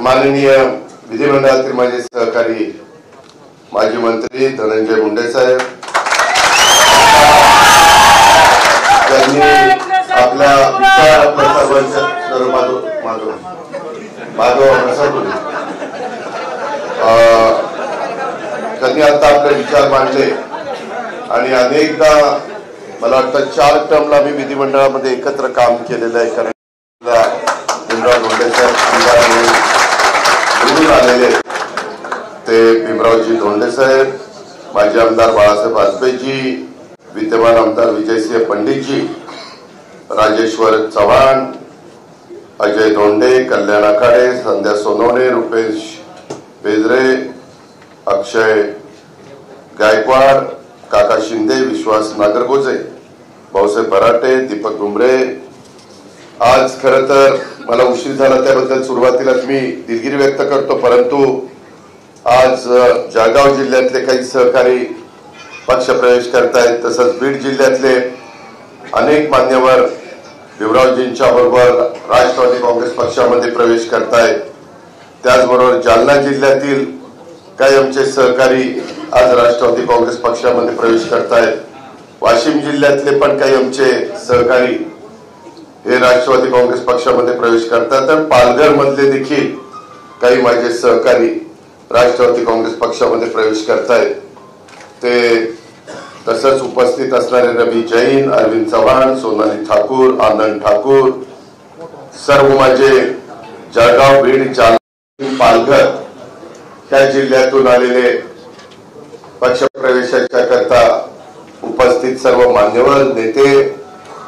माननीय विधिमंडळातील माझे सहकारी माजी मंत्री धनंजय मुंडे साहेब त्यांनी आपल्या त्यांनी आता आपले विचार मांडले आणि अनेकदा मला वाटतं 4 टर्मला मी विधिमंडळामध्ये एकत्र काम केलेलं आहे. कारण भीमराव धोंडे साहेब निवडून आलेले ते भीमरावजी धोंडे साहेब, माजी आमदार बाळासाहेब वाजपेयीजी, विद्यमान आमदार विजयसिंह पंडितजी, राजेश्वर चव्हाण, अजय धोंडे, कल्याण आखाडे, संध्या सोनवणे, रुपेश बेजरे, अक्षय गायकवाड, काका शिंदे, विश्वास नागरगोजे, भाऊसाहेब बराटे, दीपक डुंबरे. आज खरं तर मला उशीर झाला त्याबद्दल सुरुवातीलाच मी दिलगिरी व्यक्त करतो, परंतु आज जळगाव जिल्ह्यातले काही सहकारी पक्षप्रवेश करतायत. तसंच बीड जिल्ह्यातले अनेक मान्यवर भीमरावजींच्या बरोबर राष्ट्रवादी काँग्रेस पक्षामध्ये प्रवेश करतायत. त्याचबरोबर जालना जिल्ह्यातील काही आमचे सहकारी आज राष्ट्रवादी काँग्रेस पक्षामध्ये प्रवेश करतायत. वाशिम जिल्ह्यातले पण काही आमचे सहकारी हे राष्ट्रवादी काँग्रेस पक्षामध्ये प्रवेश करतात. तर पालघर मधले देखील काही माझे सहकारी राष्ट्रवादी काँग्रेस पक्षामध्ये प्रवेश करतायत. ते तसंच उपस्थित असणारे रवी जैन, अरविंद चव्हाण, सोनाली ठाकूर, आनंद ठाकूर, सर्व माझे जळगाव, बीड, जालना, पालघर त्या जिल्ह्यातून आलेले पक्षप्रवेशाच्या करता उपस्थित सर्व मान्यवर नेते,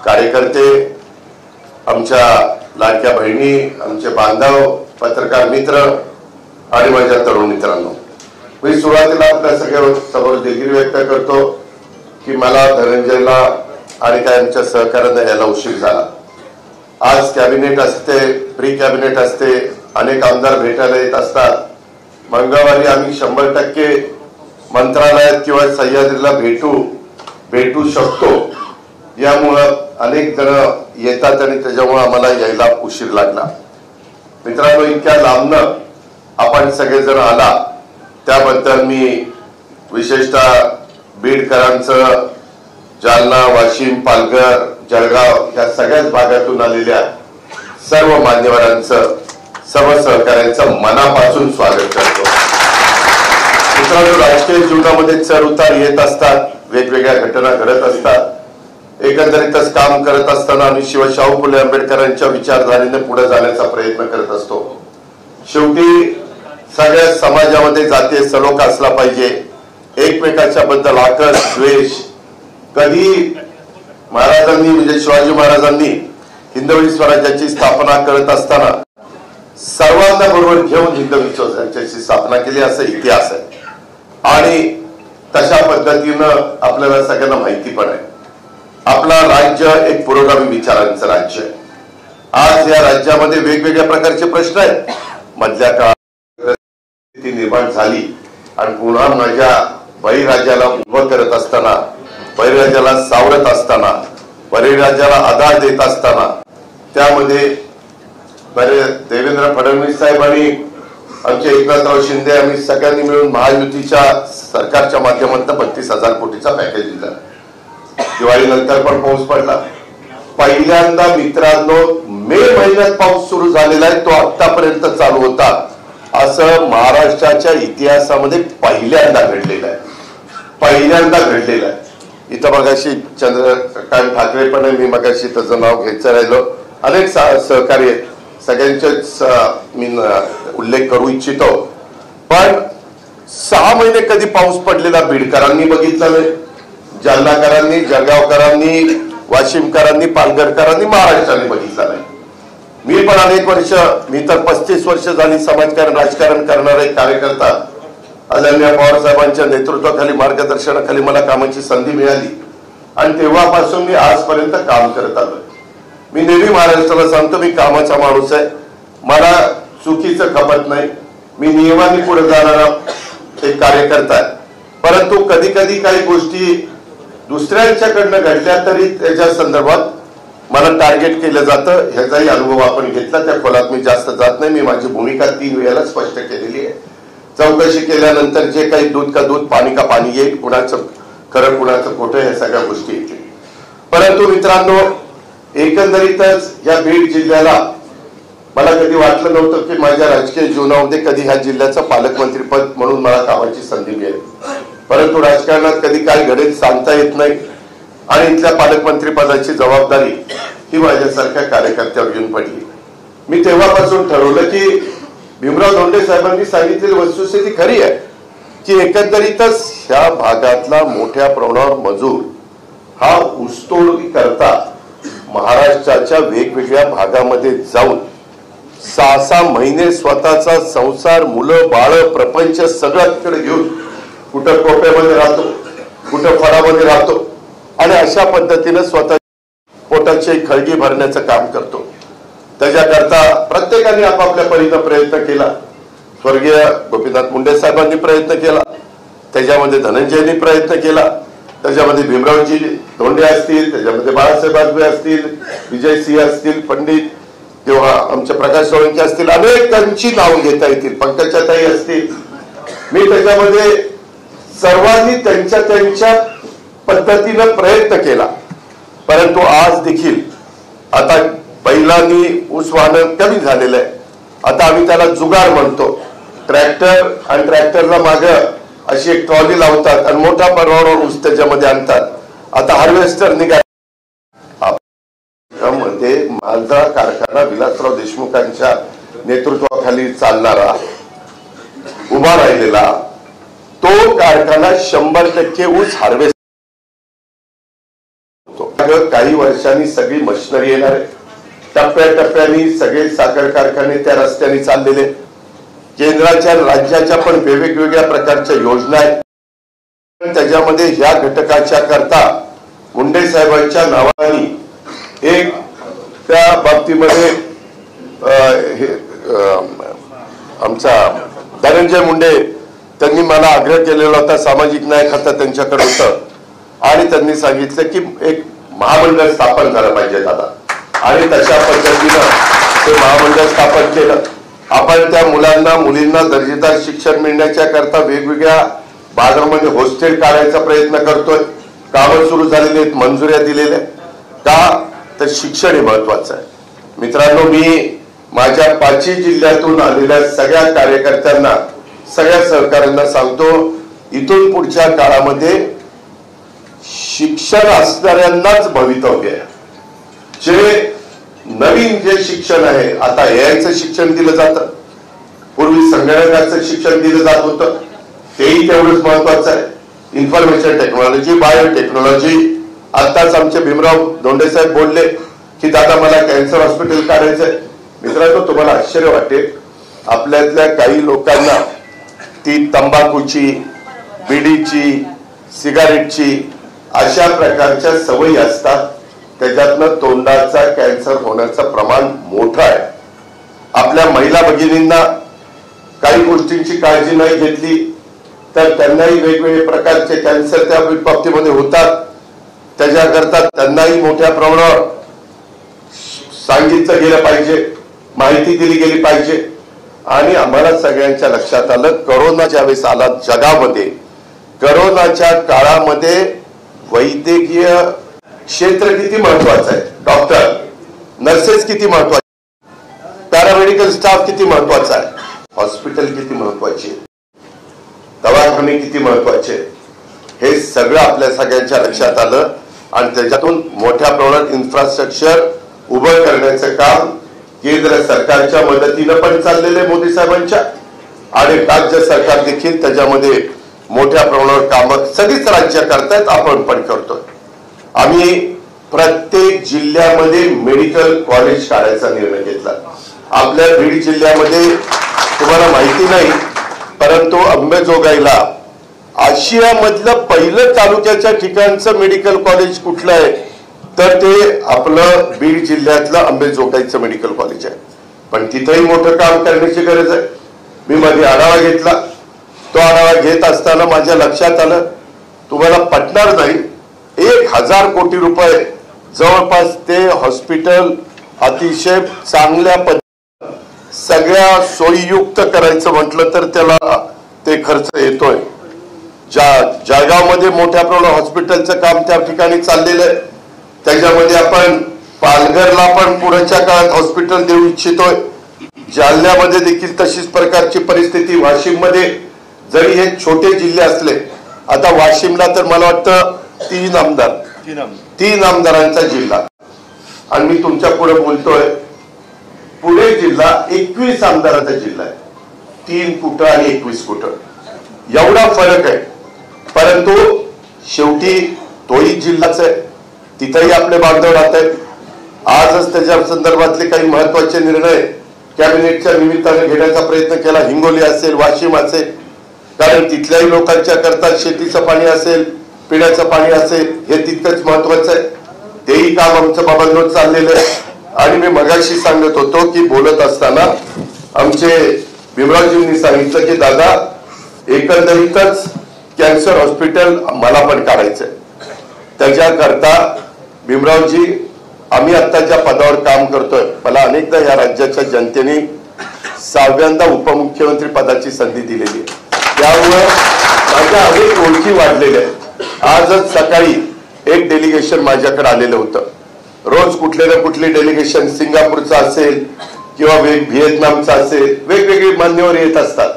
कार्यकर्ते, आमच्या लाडक्या बहिणी, आमचे बांधव, पत्रकार मित्र आणि माझ्या तरुण मित्रांनो, मी सुरुवातीला आपल्या सगळ्या समोर दिलगिरी व्यक्त करतो की मला धनंजयला आणि काय आमच्या सहकार्यांना यायला उशीर झाला. आज कॅबिनेट असते, प्री कॅबिनेट असते, अनेक आमदार भेटायला येत असतात. मंगळवारी आम्ही 100% मंत्रालयात किंवा सह्याद्रीला भेटू शकतो. यामुळं अनेक जण येतात आणि त्याच्यामुळे आम्हाला यायला उशीर लागला. मित्रांनो, इतक्या लांबनं आपण सगळेजण आला त्याबद्दल मी विशेषतः बीडकरांचं, जालना, वाशिम, पालघर, जळगाव या सगळ्याच भागातून आलेल्या सर्व मान्यवरांचं, सर्व सहकाऱ्यांचं मनापासून स्वागत करतो. मित्रांनो, राजकीय जीवनामध्ये चढ उतार येत असतात, वेगवेगळ्या घटना घडत असतात. एकंदरीतच काम करत असताना आम्ही शिवशाहू फुले आंबेडकरांच्या विचारधारेने पुढे जाण्याचा प्रयत्न करत असतो. शेवटी सगळ्या समाजामध्ये जातीय सलोखा असला पाहिजे. एकमेकाच्या बद्दल आकर्ष, द्वेष कधी महाराजांनी म्हणजे शिवाजी महाराजांनी हिंदवी स्वराज्याची स्थापना करत असताना सर्वांना बरोबर घेऊन हिंदवी स्वराज्याची स्थापना केली असं इतिहास आहे. आणि तशा पद्धतीनं आपल्याला सगळ्यांना माहिती पण आहे. आपला राज्य एक पुरोगामी विचारांचं राज्य आहे. आज या राज्यामध्ये वेगवेगळ्या प्रकारचे प्रश्न आहेत. मधल्या काळात निर्माण झाली आणि पुन्हा माझ्या बळीराजाला उभं करत असताना, बळीराजाला सावरत असताना, बळीराजाला आधार देत असताना त्यामध्ये देवेंद्र फडणवीस साहेब आणि आमचे एकनाथराव शिंदे आम्ही सगळ्यांनी मिळून महायुतीच्या सरकारच्या माध्यमातून 32,000 कोटीचा पॅकेज दिला. दिवाळीनंतर पण पाऊस पडला. पहिल्यांदा मित्रांनो मे महिन्यात पाऊस सुरू झालेला आहे, तो आतापर्यंत चालू होता असं महाराष्ट्राच्या इतिहासामध्ये पहिल्यांदा घडलेलं आहे. इथं मगाशी चंद्रकांत ठाकरे पण आहे, मी मगाशी त्याचं नाव घ्यायचं राहिलो. अनेक सहकारी आहेत, सगळ्यांचेच मी उल्लेख करू इच्छितो. पण 6 महिने कधी पाऊस पडलेला बीडकरांनी बघितला नाही, जालनाकरांनी, जळगावकरांनी, वाशिमकरांनी, पालघरकरांनी, महाराष्ट्राने बघितला नाही. मी पण अनेक वर्ष, मी तर 35 वर्ष झाली समाजकारण, राजकारण करणारा एक कार्यकर्ता. आदरणीय पवार साहेबांच्या नेतृत्वाखाली, मार्गदर्शनाखाली मला कामाची संधी मिळाली आणि तेव्हापासून मी आजपर्यंत काम करत आलोय. मी नेहमी महाराष्ट्राला सांगतो, मी कामाचा माणूस आहे, मला चुकीचं खपत नाही, मी नियमाने पुढे जाणारा एक कार्यकर्ता आहे. परंतु कधी कधी काही गोष्टी दुसऱ्यांच्याकडनं घडल्या तरी त्याच्या संदर्भात मला टार्गेट केलं जातं, ह्याचाही अनुभव आपण घेतला. त्या खोलात मी जास्त जात नाही. मी माझी भूमिका 3 वेळेला स्पष्ट केलेली आहे. चौकशी केल्यानंतर जे काही दूध का दूध पाणी का पाणी येईल, कुणाचं खरं कुणाचं खोटं ह्या सगळ्या गोष्टी येतील. परंतु मित्रांनो, एकंदरीतच या बीड जिल्ह्याला मला कधी वाटलं नव्हतं की माझ्या राजकीय जीवनामध्ये कधी ह्या जिल्ह्याचं पालकमंत्रीपद म्हणून मला कामाची संधी मिळेल. परंतु राजकारणात कधी काय घडेल सांगता येत नाही आणि इथल्या पालकमंत्री पदाची जबाबदारी ही माझ्यासारख्या कार्यकर्त्यावर येऊन पडली. मी तेव्हापासून ठरवलं की भीमराव धोंडे साहेबांनी सांगितलेली वस्तुस्थिती खरी आहे की एकंदरीतच ह्या भागातला मोठ्या प्रमाणावर मजूर हा ऊसतोड करता महाराष्ट्राच्या वेगवेगळ्या भागामध्ये जाऊन 6-6 महिने स्वतःचा संसार, मुलं बाळ प्रपंच सगळं तिकडे घेऊन कुठं कोप्यामध्ये राहतो, कुठं फळामध्ये राहतो आणि अशा पद्धतीने स्वतः पोटाची खळगी भरण्याचं काम करतो. त्याच्याकरता प्रत्येकाने आपापल्या परीने प्रयत्न केला. स्वर्गीय गोपीनाथ मुंडे साहेबांनी प्रयत्न केला, त्याच्यामध्ये धनंजयनी प्रयत्न केला, त्याच्यामध्ये भीमरावजी धोंडे असतील, त्याच्यामध्ये बाळासाहेब आजबे असतील, विजय सिंह असतील, पंडित किंवा आमचे प्रकाश सोळंकी असतील, अनेकांची नाव घेता येतील, पंकजाताई असतील. मी त्याच्यामध्ये सर्वांनी त्यांच्या त्यांच्या पद्धतीनं प्रयत्न केला. परंतु आज देखील आता बैलांनी ऊस वाहन कमी झालेलं आहे. आता आम्ही त्याला जुगार म्हणतो. ट्रॅक्टर आणि ट्रॅक्टरला माग अशी एक ट्रॉली लावतात आणि मोठ्या प्रमाणावर ऊस त्याच्यामध्ये आणतात. आता हार्वेस्टर निघाले. मध्ये मालदा कारखाना विलासराव देशमुखांच्या नेतृत्वाखाली चालणारा उभा राहिलेला तो कारखाना 100% ऊस हार्वेस्ट होतो. काही वर्षांनी सगळी मशिनरी येणार आहे. टप्प्याटप्प्याने सगळे साखर कारखाने त्या रस्त्याने चाललेले. केंद्राच्या राज्याच्या पण वेगवेगळ्या प्रकारच्या योजना आहेत. त्याच्यामध्ये ह्या घटकाच्या करता मुंडे साहेबांच्या नावाने एक त्या बाबतीमध्ये आमचा धनंजय मुंडे त्यांनी मला आग्रह केलेला होता. सामाजिक न्याय खातं त्यांच्याकडे होतं आणि त्यांनी सांगितलं की एक महामंडळ स्थापन झालं पाहिजे दादा, आणि तशा पद्धतीनं ते महामंडळ स्थापन केलं. आपण त्या मुलांना मुलींना दर्जेदार शिक्षण मिळण्याच्या करता वेगवेगळ्या भागामध्ये हॉस्टेल काढायचा प्रयत्न करतोय. कामं सुरू झालेली आहेत, मंजुऱ्या दिलेल्या. का तर शिक्षण हे महत्वाचं आहे. मित्रांनो, मी माझ्या 5 जिल्ह्यातून आलेल्या सगळ्या कार्यकर्त्यांना, सगळ्या सहकाऱ्यांना सांगतो, इथून पुढच्या काळामध्ये शिक्षण असणाऱ्यांनाच भवितव्य आहे. जे नवीन जे शिक्षण आहे, आता एआयचं शिक्षण दिलं जातं, पूर्वी संगणकाचं शिक्षण दिलं जात होतं, तेही तेवढंच महत्वाचं आहे. Information technology, biotechnology. आताच आमचे भीमराव धोंडे साहेब बोलले की दादा मला कॅन्सर हॉस्पिटल काढायचंय. मित्रांनो, तुम्हाला आश्चर्य वाटेल, आपल्यातल्या काही लोकांना ती तंबाखूची, बिडीची, सिगारेटची अशा प्रकारच्या सवयी असतात. त्याच्यातनं तोंडाचा कॅन्सर होण्याचं प्रमाण मोठं आहे. आपल्या महिला भगिनींना काही गोष्टींची काळजी नाही घेतली तर त्यांनाही वेगवेगळे प्रकारचे कॅन्सर त्या बाबतीमध्ये होतात. त्याच्याकरता त्यांनाही मोठ्या प्रमाणावर सांगितलं गेलं पाहिजे, माहिती दिली गेली पाहिजे. आणि आम्हाला सगळ्यांच्या लक्षात आलं, करोना ज्यावेळेस आला जगामध्ये, करोनाच्या काळामध्ये वैद्यकीय क्षेत्र किती महत्वाचं आहे. डॉक्टर, नर्सेस किती महत्वाचे, पॅरामेडिकल स्टाफ किती महत्वाचा आहे, हॉस्पिटल किती महत्वाचे, दवाखाने किती महत्वाचे, हे सगळं आपल्या सगळ्यांच्या लक्षात आलं. आणि त्याच्यातून मोठ्या प्रमाणात इन्फ्रास्ट्रक्चर उभं करण्याचं काम केंद्र सरकारच्या मदतीनं पण चाललेलं आहे, मोदी साहेबांच्या, आणि राज्य सरकार देखील त्याच्यामध्ये मोठ्या प्रमाणावर कामं सगळीच राज्य करतायत, आपण पण करतोय. आम्ही प्रत्येक जिल्ह्यामध्ये मेडिकल कॉलेज काढायचा निर्णय घेतला. आपल्या बीड जिल्ह्यामध्ये तुम्हाला माहिती नाही, परंतु अंबेजोगाईला आशियामधलं पहिलं तालुक्याच्या ठिकाणचं मेडिकल कॉलेज कुठलं आहे तर ते आपलं बीड जिल्ह्यातलं अंबेजोगाईचं मेडिकल कॉलेज आहे. पण तिथंही मोठं काम करण्याची गरज आहे. मी मध्ये आढावा घेतला. तो आढावा घेत असताना माझ्या लक्षात आलं, तुम्हाला पटणार नाही, 1000 कोटी रुपये जवळपास ते हॉस्पिटल अतिशय चांगल्या पद्धतीने सगळ्या सोयीयुक्त करायचं म्हटलं तर त्याला ते खर्च येतोय. जळगावमध्ये मोठ्या प्रमाणात हॉस्पिटलचं काम त्या ठिकाणी चाललेलं आहे. त्याच्यामध्ये आपण पालघरला पण पुढच्या काळात हॉस्पिटल देऊ इच्छितोय. जालन्यामध्ये देखील तशीच प्रकारची परिस्थिती. वाशिममध्ये जरी हे छोटे जिल्हे असले, आता वाशिमला तर मला वाटतं 3 आमदारांचा जिल्हा, आणि मी तुमच्या पुढे बोलतोय पुणे जिल्हा 21 आमदारांचा जिल्हा आहे. 3 कुठं आणि 21 कुठं एवढा फरक आहे. परंतु शेवटी तोही जिल्हाच आहे, तिथेही आपले बांधव राहत आहेत. आजच त्याच्या संदर्भातले काही महत्वाचे निर्णय कॅबिनेटच्या निमित्ताने घेण्याचा प्रयत्न केला. हिंगोली असेल, वाशिम असेल, कारण तिथल्याही लोकांच्या करता शेतीचं पाणी असेल, पिण्याचं पाणी असेल, हे तितकंच महत्वाचं आहे. तेही काम आमचं बाबांवर चाललेलं आहे. आणि मी मगाशी सांगत होतो की बोलत असताना आमचे भीमरावजींनी सांगितलं की दादा एकंदरीतच कॅन्सर हॉस्पिटल मला पण काढायचंय. त्याच्याकरता भीमरावजी आम्ही आता ज्या पदावर काम करतोय, मला अनेकदा या राज्याच्या जनतेने 6व्यांदा उपमुख्यमंत्री पदाची संधी दिलेली आहे. त्यामुळे माझ्या अनेक ओळखी वाढलेल्या आहेत. आजच सकाळी एक डेलिगेशन माझ्याकडे आलेलं होतं. रोज कुठले ना कुठले डेलिगेशन सिंगापूरचं असेल किंवा व्हिएतनामचं असेल, वेगवेगळे मान्यवर येत असतात.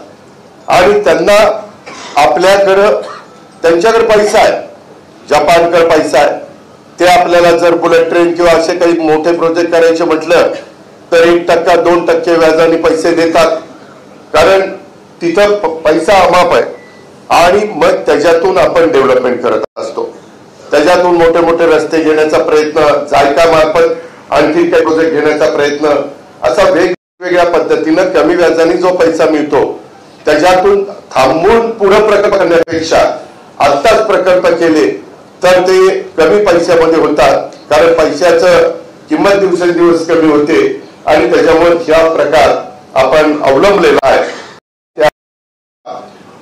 आणि त्यांना आपल्याकडं त्यांच्याकडे पैसा आहे, जपानकडे पैसा आहे. ते आपल्याला जर बुलेट ट्रेन किंवा असे काही मोठे प्रोजेक्ट करायचे म्हटलं तर 1% 2% व्याजाने पैसे देतात, कारण तिथं पैसा अमाप आहे. आणि मग त्याच्यातून आपण डेव्हलपमेंट करत असतो. त्याच्यातून मोठे मोठे रस्ते घेण्याचा प्रयत्न, जायका मार्फत आणखी काही प्रोजेक्ट घेण्याचा प्रयत्न, असा वेगवेगळ्या पद्धतीनं कमी व्याजाने जो पैसा मिळतो त्याच्यातून थांबून पुढे प्रकल्प करण्यापेक्षा आत्ताच प्रकल्प केले तर ते कमी पैशामध्ये होतात, कारण पैशाचं किंमत दिवसेंदिवस कमी होते. आणि त्याच्यामुळे ह्या प्रकार आपण अवलंबलेला आहे.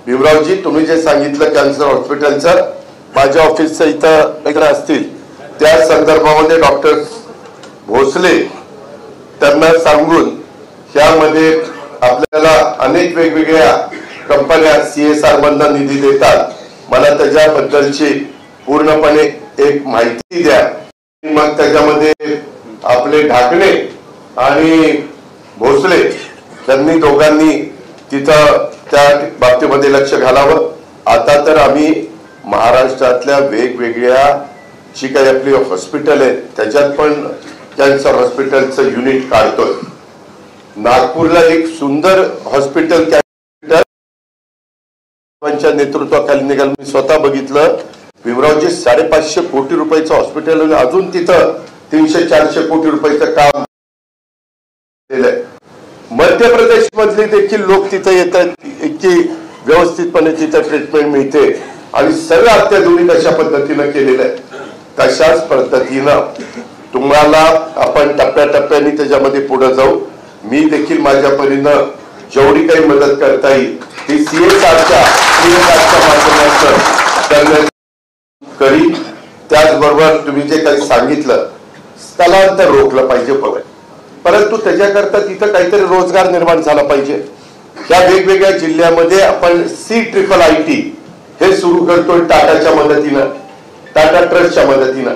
भीमरावजी तुम्ही जे सांगितलं कॅन्सर हॉस्पिटलचं, माझ्या ऑफिसचं इथं असतील त्या संदर्भामध्ये डॉक्टर भोसले त्यांना सांगून ह्यामध्ये आपल्याला अनेक वेगवेगळ्या कंपन्या CSR मधून निधी देतात. मला त्याच्याबद्दलची पूर्णपणे एक माहिती द्या. मग त्याच्यामध्ये आपले ढाकणे आणि भोसले त्यांनी दोघांनी तिथं त्या बाबतीमध्ये लक्ष घालावं. आता तर आम्ही महाराष्ट्रातल्या वेगवेगळ्या जी काही आपली हॉस्पिटल आहेत त्याच्यात पण कॅन्सर हॉस्पिटलचं युनिट काढतोय. नागपूरला एक सुंदर हॉस्पिटल कॅबिनेटच्या नेतृत्वाखाली निघाल. मी स्वतः बघितलं. भीमरावजी 550 कोटी रुपयाचं हॉस्पिटल, अजून तिथं 300-400 कोटी रुपयाचं काम केलंय. मध्य प्रदेश मधले देखील लोक तिथे येतात, इतकी व्यवस्थितपणे तिथे ट्रीटमेंट मिळते आणि सर्व अत्याधुनिक अशा पद्धतीनं केलेलं आहे. तशाच पद्धतीनं तुम्हाला आपण टप्प्याटप्प्याने त्याच्यामध्ये पुढे जाऊ. मी देखील माझ्या परीनं जेवढी काही मदत करता येईल ती CSRच्या माध्यमातून करण्यात करी. त्याचबरोबर तुम्ही जे काही सांगितलं स्थलांतर रोखलं पाहिजे, परंतु त्याच्याकरता तिथं काहीतरी रोजगार निर्माण झाला पाहिजे. या वेगवेगळ्या जिल्ह्यामध्ये आपण CIIT हे सुरू करतोय टाटाच्या मदतीनं, टाटा ट्रस्टच्या मदतीनं.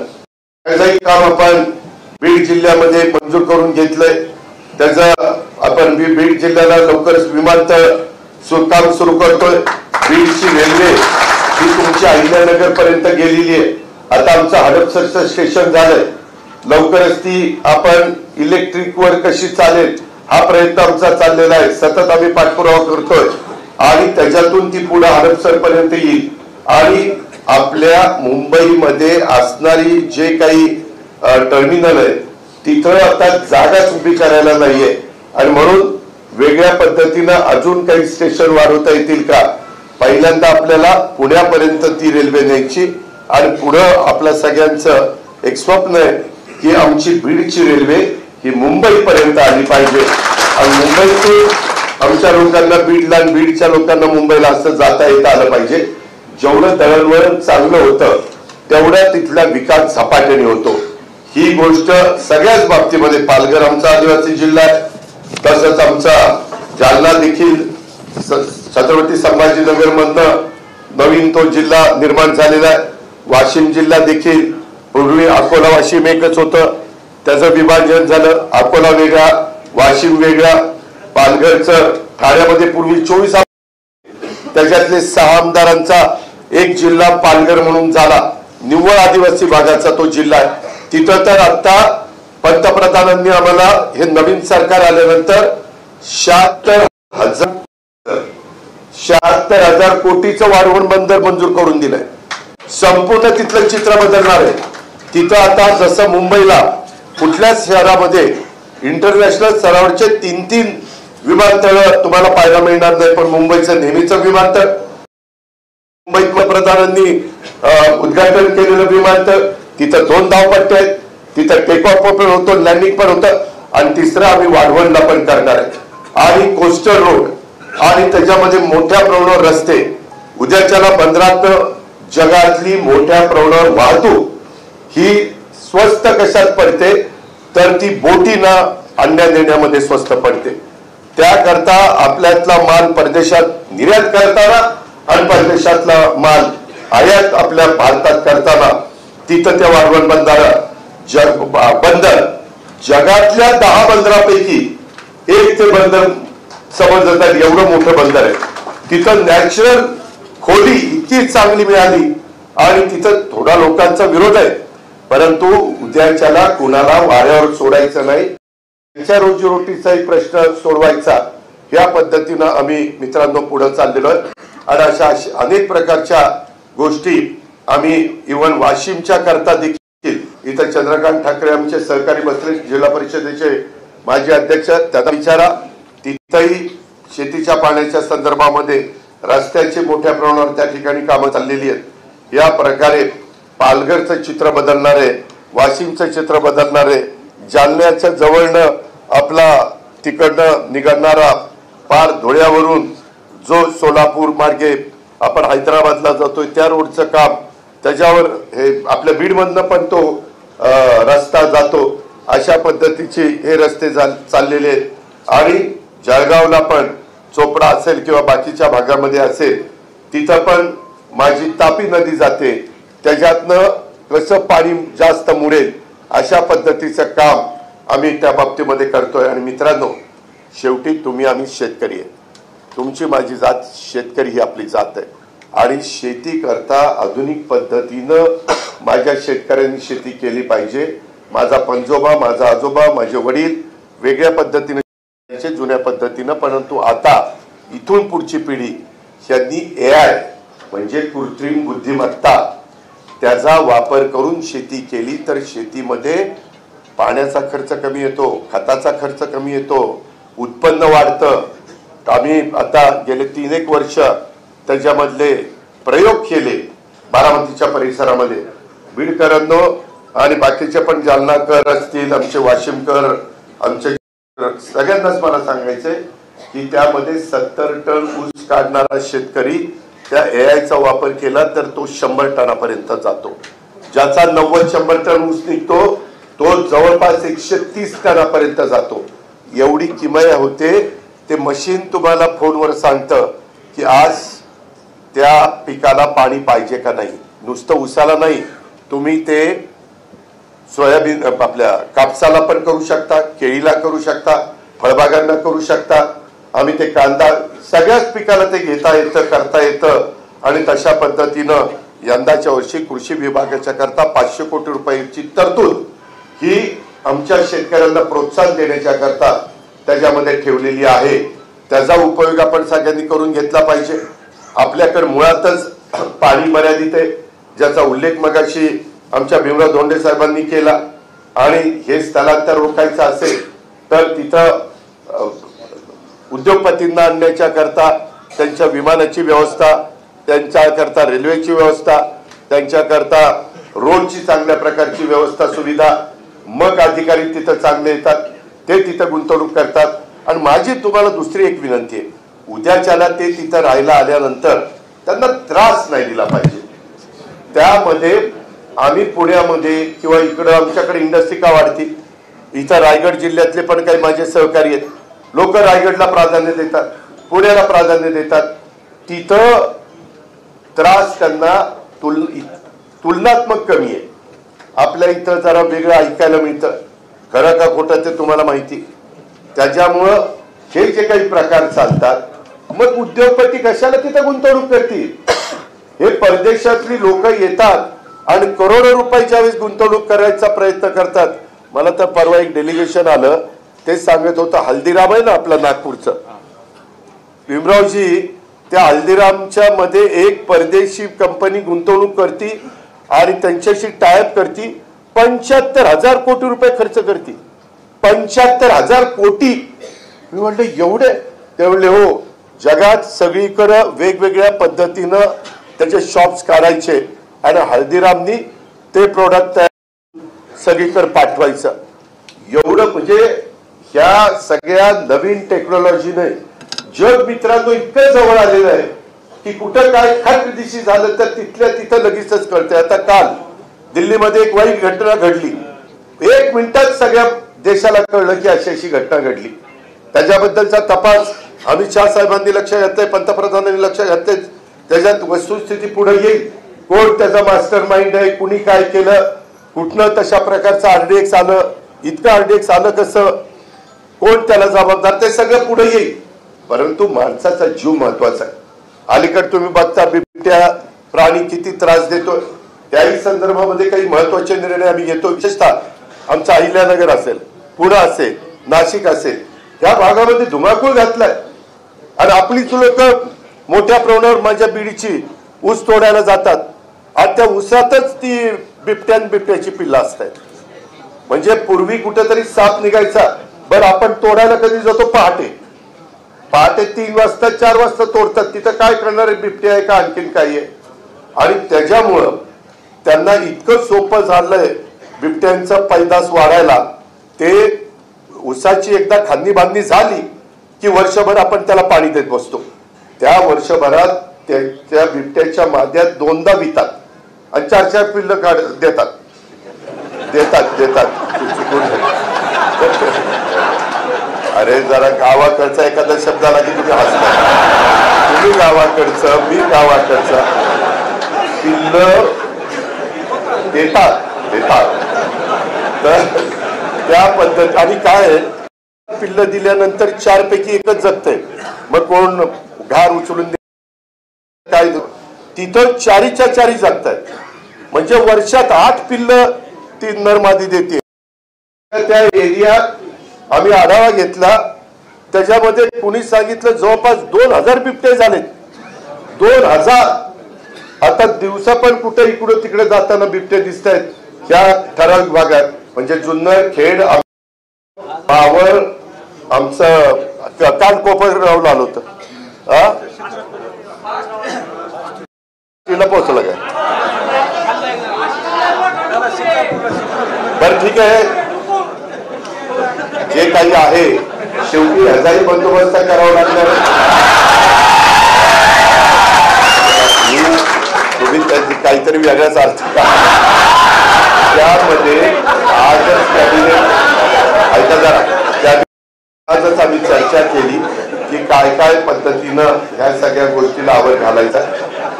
त्याचंही काम आपण बीड जिल्ह्यामध्ये मंजूर करून घेतलंय. त्याचं आपण बीड जिल्ह्याला लवकरच विमानतळ काम सुरू करतोय. बीडची रेल्वे ही तुमच्या अहिल्यानगर पर्यंत गेलेली आहे. आता आमचं हडपसरचं स्टेशन झालंय, लवकरच ती आपण इलेक्ट्रिक वर कशी चालेल हा प्रयत्न आमचा चाललेला आहे. सतत आम्ही पाठपुरावा करतोय आणि त्याच्यातून ती पुढे हडपसर पर्यंत येईल. आणि आपल्या मुंबईमध्ये असणारी जे काही टर्मिनल आहे तिथं आता जागाच उभी करायला नाहीये, आणि म्हणून वेगळ्या पद्धतीनं अजून काही स्टेशन वाढवता येतील का. पहिल्यांदा आपल्याला पुण्यापर्यंत ती रेल्वे न्यायची आणि पुढं आपल्या सगळ्यांचं एक स्वप्न आहे की आमची बीडची रेल्वे ही मुंबईपर्यंत आली पाहिजे. आणि मुंबईतून आमच्या लोकांना बीडला आणि बीडच्या लोकांना मुंबईला असं जाता येता आलं पाहिजे. जेवढं दळणवळण चांगलं होतं तेवढ्या तिथला विकास झपाट्याने होतो. ही गोष्ट सगळ्याच बाबतीमध्ये, पालघर आमचा आदिवासी जिल्हा आहे, तसंच आमचा जालना देखील छत्रपती संभाजीनगर मधनं नवीन तो जिल्हा निर्माण झालेला आहे. वाशिम जिल्हा देखील पूर्वी अकोला वाशिम एकच होतं, त्याचं विभाजन झालं, अकोला वेगळा वाशिम वेगळा. पालघरचं ठाण्यामध्ये पूर्वी 24 त्याच्यातले 6 आमदारांचा एक जिल्हा पालघर म्हणून झाला. निव्वळ आदिवासी भागाचा तो जिल्हा आहे. तिथं तर आता पंतप्रधानांनी आम्हाला हे नवीन सरकार आल्यानंतर 76,000 कोटीचं वाढवण बंदर मंजूर करून दिलंय. संपूर्ण तिथलं चित्र बदलणार आहे. तिथं आता जसं मुंबईला कुठल्याच शहरामध्ये इंटरनॅशनल स्तरावरचे 3-3 विमानतळ तुम्हाला पाहायला मिळणार नाही, पण मुंबईचं नेहमीचं विमानतळ, मुंबईत पंतप्रधानांनी उद्घाटन केलेलं विमानतळ, तिथं 2 धावपट्टे आहेत, तिथं टेक ऑफ पण होतो, लँडिंग पण होतं, आणि तिसरं आम्ही वाढवणला पण करणार आहे. आणि कोस्टल रोड आणि त्याच्यामध्ये मोठ्या प्रमाणावर रस्ते. उद्याच्याला बंदरात जगातली मोठ्या प्रमाणावर वाहतूक ही स्वस्त कशात पडते, तर ती बोटीनं आणण्या देण्यामध्ये स्वस्त पडते. त्याकरता आपल्यातला माल परदेशात निर्यात करताना आणि परदेशातला माल आयात आपल्या भारतात करताना तिथं त्या वाढवण बंदर जगातल्या 10 बंदरापैकी एक ते बंदर समजलं, एवढं मोठं बंदर आहे. तिथं नॅचरल खोली इतकी चांगली मिळाली आणि तिथं थोडा लोकांचा विरोध आहे, परंतु उद्याच्याला कुणाला वाऱ्यावर सोडायचं नाही, त्यांच्या रोजीरोटीचाही प्रश्न सोडवायचा. या पद्धतीनं आम्ही मित्रांनो पुढे चाललेलो आहे. आणि अशा अनेक प्रकारच्या गोष्टी आम्ही इव्हन वाशिमच्या करता देखील इथं चंद्रकांत ठाकरे आमचे सहकारी बसले, जिल्हा परिषदेचे माजी अध्यक्ष, त्यांना विचारा, तिथंही शेतीच्या पाण्याच्या संदर्भामध्ये रस्त्याची मोठ्या प्रमाणावर त्या ठिकाणी कामं चाललेली आहेत. या प्रकारे पालघरचं चित्र बदलणारे, वाशिमचं चित्र बदलणारे, जालन्याच्या जवळनं आपला तिकडनं निघणारा पार धुळ्यावरून जो सोलापूर मार्गे आपण हैदराबादला जातोय त्या रोडचं काम, त्याच्यावर हे आपल्या बीडमधनं पण तो रस्ता जातो, अशा पद्धतीचे हे रस्ते चाललेले आहेत. आणि जळगावला पण चोपडा असेल किंवा बाकीच्या भागामध्ये असेल, तिथं पण माझी तापी नदी जाते, त्याच्यातनं कसं पाणी जास्त मुरेल अशा पद्धतीचं काम आम्ही त्या बाबतीमध्ये करतोय. आणि मित्रांनो, शेवटी तुम्ही आम्ही शेतकरी आहे, तुमची माझी जात शेतकरी ही आपली जात आहे. आणि शेती करता आधुनिक पद्धतीनं माझ्या शेतकऱ्यांनी शेती केली पाहिजे. माझा पंजोबा, माझा आजोबा, माझे वडील वेगळ्या पद्धतीने, जुन्या पद्धतीनं, परंतु आता इथून पुढची पिढी यांनी AI म्हणजे कृत्रिम बुद्धिमत्ता त्याचा वापर करून शेती केली तर शेतीमध्ये पाण्याचा खर्च कमी येतो, खताचा खर्च कमी येतो, उत्पन्न वाढतं. आम्ही आता गेले 3-1 वर्ष त्याच्यामधले प्रयोग केले बारामतीच्या परिसरामध्ये. बीडकरांनो आणि बाकीचे पण जालनाकर असतील, आमचे वाशिमकर, आमचे सगळ्यांनाच मला सांगायचंय की त्यामध्ये 70 टन ऊस काढणारा शेतकरी त्या AIचा वापर केला तर तो 100 टनापर्यंत जातो. ज्याचा 90-100 टन ऊस निघतो तो जवळपास 130 टनापर्यंत जातो. एवढी किमया होते. ते मशीन तुम्हाला फोनवर सांगतं की आज त्या पिकाला पाणी पाहिजे का नाही. नुसतं ऊसाला नाही, तुम्ही ते सोयाबीन आपल्या कापसाला पण करू शकता, केळीला करू शकता, फळबागांना करू शकता. आम्ही ते कांदा सगळ्याच पिकाला ते घेता येतं, करता येतं. आणि तशा पद्धतीनं यंदाच्या वर्षी कृषी विभागाच्या करता 500 कोटी रुपयाची तरतूद ही आमच्या शेतकऱ्यांना प्रोत्साहन देण्याच्या करता त्याच्यामध्ये ठेवलेली आहे. त्याचा उपयोग आपण सगळ्यांनी करून घेतला पाहिजे. आपल्याकडे मुळातच पाणी मर्यादित आहे, ज्याचा उल्लेख मगाशी आमच्या भीमराव धोंडे साहेबांनी केला. आणि हे स्थलांतर रोखायचं असेल तर तिथं उद्योगपतींना आणण्याच्या करता त्यांच्या विमानाची व्यवस्था, त्यांच्या करता रेल्वेची व्यवस्था, त्यांच्या करता रोडची चांगल्या प्रकारची व्यवस्था सुविधा, मग अधिकारी तिथं चांगले येतात, ते तिथं गुंतवणूक करतात. आणि माझी तुम्हाला दुसरी एक विनंती आहे, उद्याच्याला ते तिथं राहायला आल्यानंतर त्यांना त्रास नाही दिला पाहिजे. त्यामध्ये आम्ही पुण्यामध्ये किंवा इकडं आमच्याकडे इंडस्ट्री का वाढती, इथं रायगड जिल्ह्यातले पण काही माझे सहकारी आहेत, लोक रायगडला प्राधान्य देतात, पुण्याला प्राधान्य देतात. तिथं त्रास त्यांना तुलनात्मक कमी आहे. आपल्या इथं जरा वेगळं ऐकायला मिळतं, खरं का खोटं ते तुम्हाला माहिती. त्याच्यामुळं हे जे काही प्रकार चालतात, मग उद्योगपती कशाला तिथं गुंतवणूक करतील. हे परदेशातली लोक येतात आणि करोडो रुपयाच्या वेळेस गुंतवणूक करायचा प्रयत्न करतात. मला तर परवा एक डेलिगेशन आलं, ते सांगत होतं हल्दीराम आहे ना आपलं नागपूरचं, भीमरावजी, त्या हल्दीरामच्या मध्ये एक परदेशी कंपनी गुंतवणूक करती आणि त्यांच्याशी टायअप करती, 75,000 कोटी रुपये खर्च करते. 75,000 कोटी. मी म्हणलं एवढे? ते म्हणले हो, जगात सगळीकडे वेगवेगळ्या पद्धतीनं त्याचे शॉप्स काढायचे आणि हल्दीरामनी ते प्रोडक्ट सगळीकडे पाठवायचं. एवढं म्हणजे ह्या सगळ्या नवीन टेक्नॉलॉजीने जग मित्रांनो इतकं जवळ आलेलं आहे की कुठं काय खात्रीदिशी झालं तर तिथल्या तिथं लगेचच कळतंय. आता काल दिल्लीमध्ये एक वाईट घटना घडली, 1 मिनिटात सगळ्या देशाला कळलं की अशी अशी घटना घडली. त्याच्याबद्दलचा तपास अमित शाह साहेबांनी लक्ष घातलंय, पंतप्रधानांनी लक्ष घातलंय. त्याच्यात वस्तुस्थिती पुढे येईल, कोण त्याचा मास्टर माइंड आहे, कुणी काय केलं, कुठनं तशा प्रकारचं RDX आलं, इतकं RDX आलं कसं, कोण त्याला जबाबदार, ते सगळं पुढे येईल. परंतु माणसाचा जीव महत्वाचा आहे. अलीकडे तुम्ही बघता बिबट्या प्राणी किती त्रास देतोय, त्याही संदर्भामध्ये काही महत्वाचे निर्णय आम्ही घेतो. विशेषतः आमचा अहिल्यानगर असेल, पुणे असेल, नाशिक असेल, या भागामध्ये धुमाकूळ घातलाय आणि आपलीच लोक मोठ्या प्रमाणावर माझ्या बीडीची ऊस तोडायला जातात आणि त्या ऊसातच ती बिबट्याची पिल्ला असतात. म्हणजे पूर्वी कुठेतरी साप निघायचा, बरं आपण तोडायला कधी जातो, पहाटे 3 वाजता 4 वाजता तोडतात. तिथं काय करणार आहे, बिबट्या आहे का आणखीन काही आहे. आणि त्याच्यामुळं त्यांना इतकं सोपं झालंय बिबट्यांचा पैदास वाढायला. ते ऊसाची एकदा खांदी बांधणी झाली की वर्षभर आपण त्याला पाणी देत बसतो. त्या वर्षभरात त्या बिबट्याच्या माद्यात 2दा वितात आणि 4-4 पिल्ल देतात. अरे जरा गावाकडचा एखादा शब्द आला की तुम्ही हसता. तुम्ही गावाकडचं, मी गावाकडचं, पिल्ल देतात. तर त्या पद्धत. आणि काय पिल्ल दिल्यानंतर 4 पैकी एकच जगतंय, मग कोण घार उचलून काय, तिथं 4च्या 4 जगतायत. म्हणजे वर्षात 8 पिल्ल ती नरमादी देते. त्या एरियात आम्ही आढावा घेतला, त्याच्यामध्ये कुणी सांगितलं जवळपास 2000 बिबटे झालेत. 2000. आता दिवसा पण कुठे इकडं तिकडे जाताना बिबटे दिसत आहेत ह्या ठराविक भागात. म्हणजे जुन्नर, खेड, मावळ, आमचं काल कोपरगावला आलो होतं, तिला पोहोचलं काय. बरं ठीक आहे, जे काही आहे शेवटी हजारी बंदोबस्त करावा लागणार. तुम्ही काहीतरी वेगळाच अर्थ त्यामध्ये आजच कॅबिनेट ऐका जरा, आजच आम्ही चर्चा केली की काय काय पद्धतीनं ह्या सगळ्या गोष्टीला आवर घालायचा.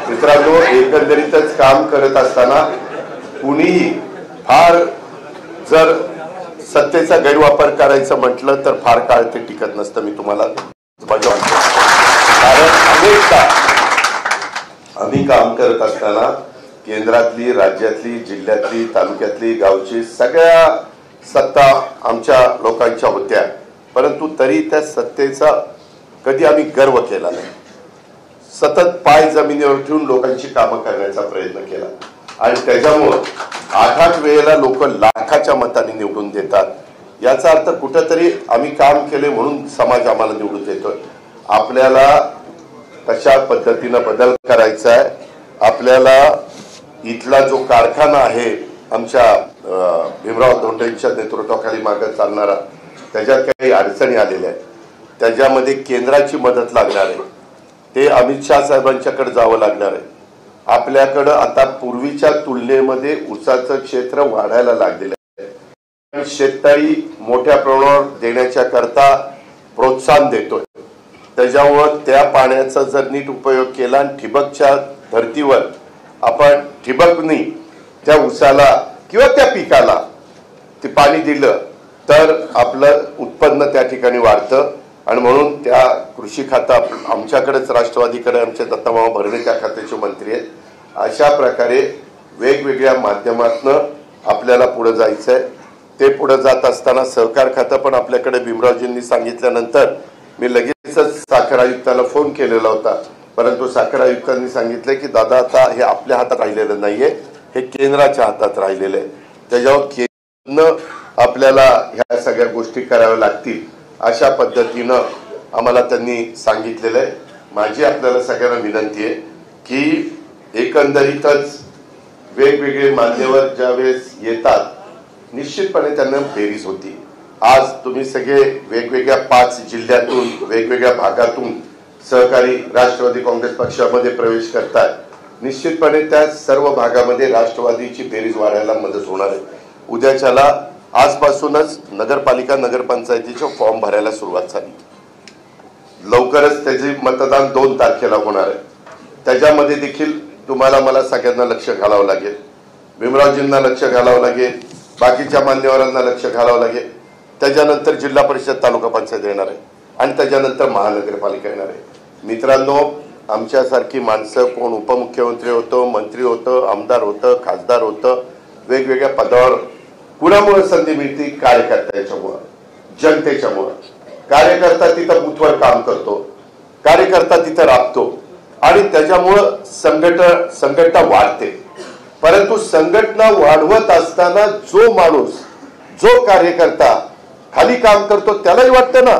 मित्रांनो, एकंदरीतच काम करत असताना कुणीही फार जर सत्तेचा गैरवापर करायचं म्हटलं तर फार काळ ते टिकत नसतं. मी तुम्हाला बजावतो, कारण अनेकदा आम्ही काम करत असताना केंद्रातली, राज्यातली, जिल्ह्यातली, तालुक्यातली, गावची सगळ्या सत्ता आमच्या लोकांच्या होत्या, परंतु तरी त्या सत्तेचा कधी आम्ही गर्व केला नाही. सतत पाय जमिनीवर ठेवून लोकांची कामं करण्याचा प्रयत्न केला आणि त्याच्यामुळं 8-8 वेळेला लोक लाखाच्या मताने निवडून देतात. याचा अर्थ कुठंतरी आम्ही काम केले म्हणून समाज आम्हाला निवडून देतोय. आपल्याला कशा पद्धतीनं बदल करायचा आहे, आपल्याला इथला जो कारखाना आहे आमच्या भीमराव धोंडेंच्या नेतृत्वाखाली मागे चालणारा, त्याच्यात काही अडचणी आलेल्या आहेत, त्याच्यामध्ये केंद्राची मदत लागणार आहे. ते अमित शाह साहेबांच्याकडे जावं लागणार आहे. आपल्याकडं आता पूर्वीच्या तुलनेमध्ये ऊसाचं क्षेत्र वाढायला लागलेलं आहे. शेतकरी मोठ्या प्रमाणावर देण्याच्या करता प्रोत्साहन देतोय. त्याच्यावर त्या पाण्याचा जर नीट उपयोग केला आणि ठिबकच्या धर्तीवर आपण ठिबकनी त्या ऊसाला किंवा त्या पिकाला ते पाणी दिलं तर आपलं उत्पन्न त्या ठिकाणी वाढतं. आणि म्हणून त्या कृषी खातं आमच्याकडेच राष्ट्रवादीकडे आमचे दत्तामामा भरणे त्या खात्याचे मंत्री आहेत. अशा प्रकारे वेगवेगळ्या माध्यमातून आपल्याला पुढे जायचं आहे. ते पुढे जात असताना सहकार खातं पण आपल्याकडे भीमरावजींनी सांगितल्यानंतर मी लगेचच साखर आयुक्ताला फोन केलेला होता. परंतु साखर आयुक्तांनी सांगितलं की दादा आता हे आपल्या हातात राहिलेलं नाहीये, हे केंद्राच्या हातात राहिलेलं आहे. त्याच्यावर केंद्रानं आपल्याला ह्या सगळ्या गोष्टी कराव्या लागतील अशा पद्धतीनं आम्हाला त्यांनी सांगितलेलं आहे. माझी आपल्याला सगळ्यांना विनंती आहे की एकंदरीतच वेगवेगळे मान्यवर ज्यावेळेस येतात निश्चितपणे त्यांना बेरीज होती. आज तुम्ही सगळे वेगवेगळ्या 5 जिल्ह्यातून वेगवेगळ्या भागातून सहकारी राष्ट्रवादी काँग्रेस पक्षामध्ये प्रवेश करतात. निश्चितपणे त्या सर्व भागामध्ये राष्ट्रवादीची बेरीज वाढायला मदत होणार आहे. उद्याच्याला आजपासूनच नगरपालिका नगरपंचायतीचे फॉर्म भरायला सुरुवात झाली. लवकरच त्याचे मतदान 2 तारखेला होणार आहे. त्याच्यामध्ये देखील तुम्हाला मला सगळ्यांना लक्ष घालावं लागेल. भीमरावजींना लक्ष घालावं लागेल, बाकीच्या मान्यवरांना लक्ष घालावं लागेल. त्याच्यानंतर जिल्हा परिषद तालुका पंचायत येणार आहे आणि त्याच्यानंतर महानगरपालिका येणार आहे. मित्रांनो, आमच्यासारखी माणसं कोण उपमुख्यमंत्री होतं, मंत्री होतं, आमदार होतं, खासदार होतं, वेगवेगळ्या पदावर कुणामुळे संधी मिळते? कार्यकर्त्यांच्यामुळं, जनतेच्यामुळं. कार्यकर्ता तिथं बूथवर काम करतो, कार्यकर्ता तिथं राबतो आणि त्याच्यामुळं संघटना वाढते. परंतु संघटना वाढवत असताना जो माणूस, जो कार्यकर्ता खाली काम करतो त्यालाही वाटतं ना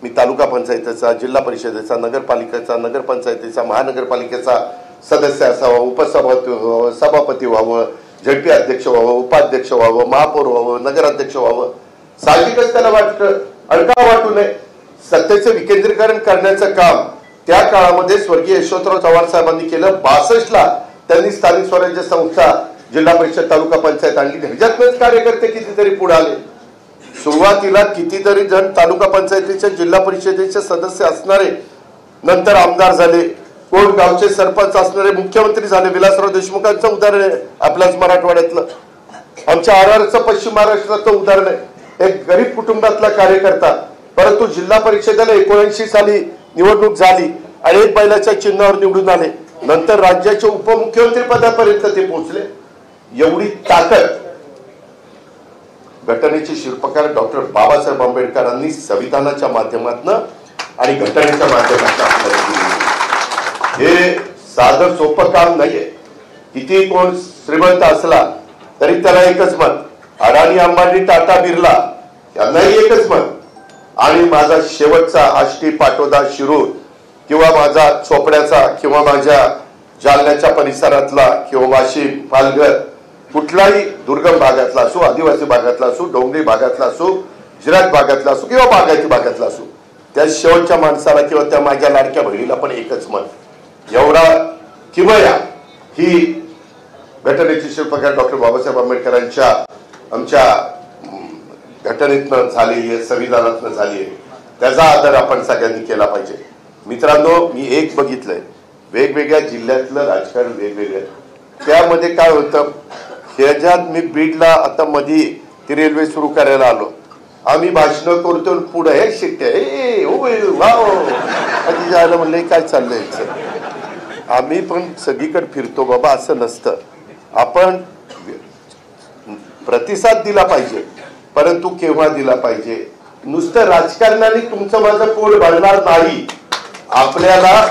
मी तालुका पंचायतीचा, जिल्हा परिषदेचा, नगरपालिकेचा, नगरपंचायतीचा, महानगरपालिकेचा सदस्य असावा, उपसभापती व्हावं, सभापती व्हावं, झडपी अध्यक्ष व्हावं, उपाध्यक्ष व्हावं, महापौर व्हावं, नगराध्यक्ष व्हावं. साहजिकच त्याला वाटतं. अडका वाटू नये. सत्तेचे विकेंद्रीकरण करण्याचं काम त्या काळामध्ये स्वर्गीय यशवंतराव चव्हाण साहेबांनी केलं. 62ला त्यांनी स्थानिक स्वराज्य संस्था, जिल्हा परिषद, तालुका पंचायत आणली. ह्याच्यातच कार्यकर्ते कितीतरी पुढे आले. सुरुवातीला कितीतरी जण तालुका पंचायतीच्या, जिल्हा परिषदेचे सदस्य असणारे नंतर आमदार झाले, कोण गावचे सरपंच असणारे मुख्यमंत्री झाले. विलासराव देशमुखांचं उदाहरण आहे आपल्याच मराठवाड्यातलं. आमच्या आरआरचं पश्चिम महाराष्ट्राचं उदाहरण आहे. एक गरीब कुटुंबातला कार्यकर्ता, परंतु जिल्हा परिषदेला 79 साली निवडणूक झाली आणि 1 बैलाच्या चिन्हावर निवडून आले. नंतर राज्याचे उपमुख्यमंत्री पदापर्यंत ते पोहोचले. एवढी ताकद घटनेचे शिल्पकार डॉक्टर बाबासाहेब आंबेडकरांनी संविधानाच्या माध्यमातून आणि घटनेच्या माध्यमातून आपल्याला दिली. हे साधं सोपं काम नाहीये. किती कोण श्रीमंत असला तरी त्याला एकच मत. अडाणी, अंबानी, टाटा, बिर्ला यांनाही एकच मत. आणि माझा शेवटचा आष्टी, पाटोदा, शिरूर किंवा माझा चोपड्याचा किंवा माझ्या जालन्याच्या परिसरातला किंवा वाशिम, पालघर, कुठलाही दुर्गम भागातला असो, आदिवासी भागातला असो, डोंगरी भागातला असो, जिरायत भागातला असो किंवा बागायती भागातला असो, त्या शेवटच्या माणसाला किंवा त्या माझ्या लाडक्या बहिणीला पण एकच मत. एवढा किमया ही घटनेचे शिल्पकार डॉक्टर बाबासाहेब आंबेडकरांच्या आमच्या घटनेतनं झालेली आहे, संविधानातनं झाली आहे. त्याचा आदर आपण सगळ्यांनी केला पाहिजे. मित्रांनो, मी एक बघितलंय, वेगवेगळ्या जिल्ह्यातलं राजकारण वेगवेगळं. त्यामध्ये काय होतं, ह्याच्यात मी बीडला आता मध्ये ती रेल्वे सुरू करायला आलो. आम्ही भाषण करतो, पुढे हे शिट्ट्या, जायला म्हणलं काय चाललंय. आम्ही पण सगळीकडे फिरतो बाबा, असं नसतं. आपण प्रतिसाद दिला पाहिजे, परंतु केव्हा दिला पाहिजे. नुसतं राजकारणाने तुमचं माझं पोट भरणार नाही. आपल्याला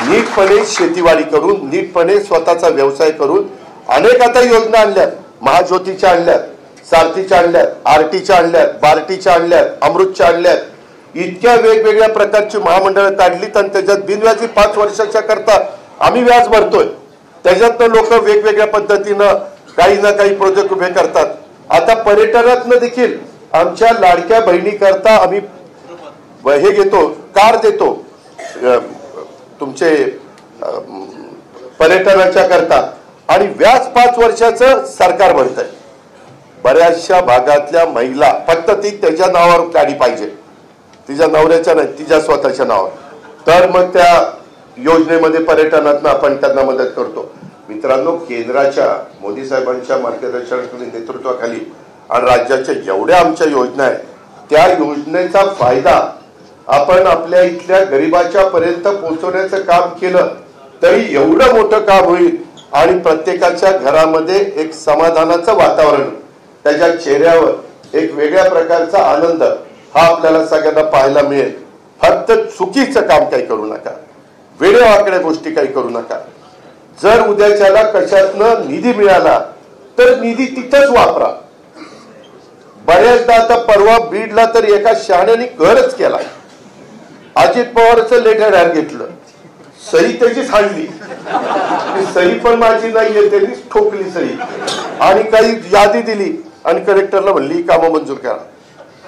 नीटपणे शेतीवाडी करून, नीटपणे स्वतःचा व्यवसाय करून अनेक आता योजना आणल्यात. महाज्योतीच्या आणल्यात, सारथीच्या आणल्यात, आरटीच्या आणल्यात, बार्टीच्या आणल्यात, अमृतच्या आणल्यात. इतक्या वेगवेगळ्या प्रकारची महामंडळं काढलीत आणि त्याच्यात बिनव्याजी 5 वर्षाच्या करता आम्ही व्याज भरतोय. त्याच्यातनं लोक वेगवेगळ्या पद्धतीनं काही ना काही प्रोजेक्ट उभे करतात. आता पर्यटनातनं देखील आमच्या लाडक्या बहिणी करता आम्ही हे घेतो, कार देतो. तुमचे पर्यटनाच्या करता आणि व्याज 5 वर्षाचं सरकार भरतंय. बऱ्याचशा भागातल्या महिला फक्त ती त्याच्या नावावर गाडी पाहिजे, तिच्या नवऱ्याच्या नाही, तिच्या स्वतःच्या नावावर, तर मग त्या योजनेमध्ये पर्यटनात आपण त्यांना मदत करतो. मित्रांनो, केंद्राच्या मोदी साहेबांच्या मार्गदर्शनाखाली, नेतृत्वाखाली आणि राज्याच्या एवढ्या आमच्या योजना आहेत, त्या योजनेचा फायदा आपण आपल्या इथल्या गरिबाच्या पर्यंत पोहोचवण्याचं काम केलं तरी एवढं मोठं काम होईल आणि प्रत्येकाच्या घरामध्ये एक समाधानाचं वातावरण, त्याच्या चेहऱ्यावर एक वेगळ्या प्रकारचा आनंद हा आपल्याला सगळ्यांना पाहायला मिळेल. फक्त चुकीचं काम काही करू नका, वेडेवाकड्या गोष्टी काही करू नका. जर उद्याच्याला कशातनं निधी मिळाला तर निधी तिथंच वापरा. बऱ्याचदा आता परवा बीडला तर एका शहाण्याने घरच केला. अजित पवारचं लेटर हॅर घेतलं, सही त्याचीच हाणली, सही पण माझी नाहीये, त्यांनीच ठोकली सही आणि काही यादी दिली आणि कलेक्टरला म्हणली कामं मंजूर करा.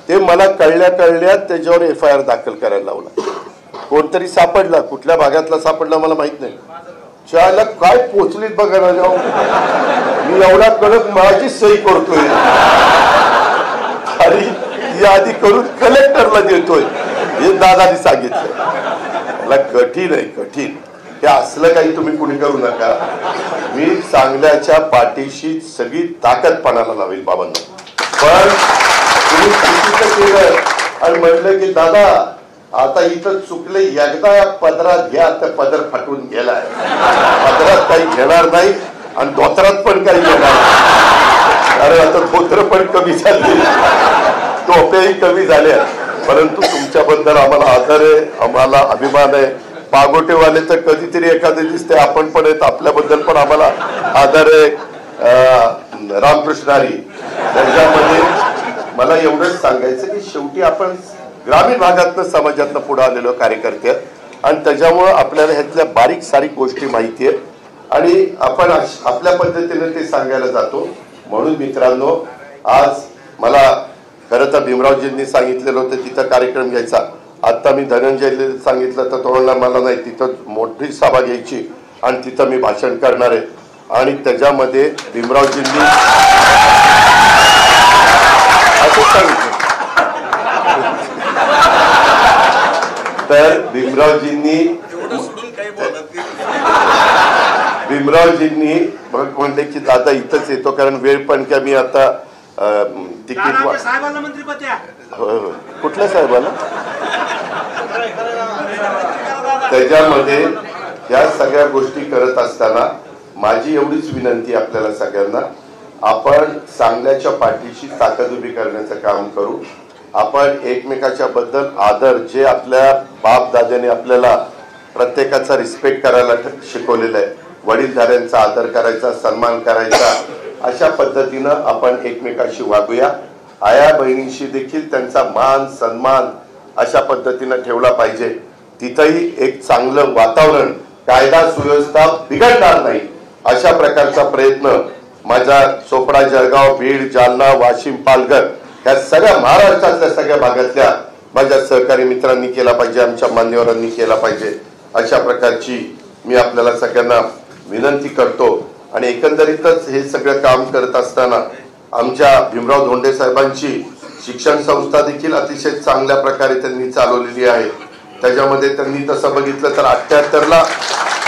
ते मला कळल्या त्याच्यावर FIR दाखल करायला लावला. कोणतरी सापडला, कुठल्या भागातला सापडला मला माहित नाही. त्याला काय पोचलीत बघा ना, मी एवढा कडक माझी सही करतोय आणि यादी करून कलेक्टरला देतोय, हे दादानी सांगितलं. मला कठीण आहे, कठीण. हे असलं काही तुम्ही कुणी करू नका. मी चांगल्याच्या पाठीशी सगळी ताकद पणाला लावेल बाबांना. पण तुम्ही चुकीचं केलं आणि म्हटलं की दादा आता इथं चुकले, एकदा या पदरात घ्या, तर पदर फाटून गेलाय, पदरात काही घेणार नाही आणि धोत्रात पण काही घेणार नाही. अरे आता धोत्र पण कमी झाले, टोप्याही कमी झाल्या, परंतु तुमच्याबद्दल आम्हाला आदर आहे, आम्हाला अभिमान आहे. पागोटेवाले तर कधीतरी एखादे दिसते, आपण पण आहेत, आपल्याबद्दल पण आम्हाला आदर आहे. रामकृष्ण हरी. त्याच्यामध्ये मला एवढंच सांगायचं की शेवटी आपण ग्रामीण भागातनं समाजातनं पुढे आलेलो कार्यकर्ते आहेत आणि त्याच्यामुळं आपल्याला ह्यातल्या बारीक सारीक गोष्टी माहिती आहेत आणि आपण आपल्या पद्धतीने ते सांगायला जातो. म्हणून मित्रांनो, आज मला खरं तर भीमरावजींनी सांगितलेलं होतं तिथं कार्यक्रम घ्यायचा. आता मी धनंजयला सांगितलं तर तो मला नाही, तिथं मोठी सभा घ्यायची आणि तिथं मी भाषण करणार आहे आणि त्याच्यामध्ये भीमरावजींनी असं सांगितलं. तर भीमरावजींनी म्हणले की दादा इथंच येतो, कारण वेळ पण क्या मी आता तिकीट कुठल्या साहेबाला. त्याच्यामध्ये या सगळ्या गोष्टी करत असताना माझी एवढीच विनंती आपल्याला सगळ्यांना, आपण चांगल्याच्या पाठीशी ताकद उभी करण्याचं काम करू. आपण एकमेकाच्या बद्दल आदर, जे आपल्या बाप दादाने आपल्याला प्रत्येकाचा रिस्पेक्ट करायला शिकवलेला आहे, वडीलधाऱ्यांचा आदर करायचा, सन्मान करायचा, अशा पद्धतीनं आपण एकमेकाशी वागूया. आया बहिणींशी देखील त्यांचा मान सन्मान अशा पद्धतीनं ठेवला पाहिजे. तिथंही एक चांगलं वातावरण, कायदा सुव्यवस्था बिघडणार नाही अशा प्रकारचा प्रयत्न माझा चोपडा, जळगाव, बीड, जालना, वाशिम, पालघर या सगळ्या महाराष्ट्रातल्या सगळ्या भागातल्या माझ्या सहकारी मित्रांनी केला पाहिजे, आमच्या मान्यवरांनी केला पाहिजे. अशा प्रकारची मी आपल्याला सगळ्यांना विनंती करतो. आणि एकंदरीतच हे सगळं काम करत असताना आमच्या भीमराव धोंडे साहेबांची शिक्षण संस्था देखील अतिशय चांगल्या प्रकारे त्यांनी चालवलेली आहे. त्याच्यामध्ये त्यांनी तसं बघितलं तर 78ला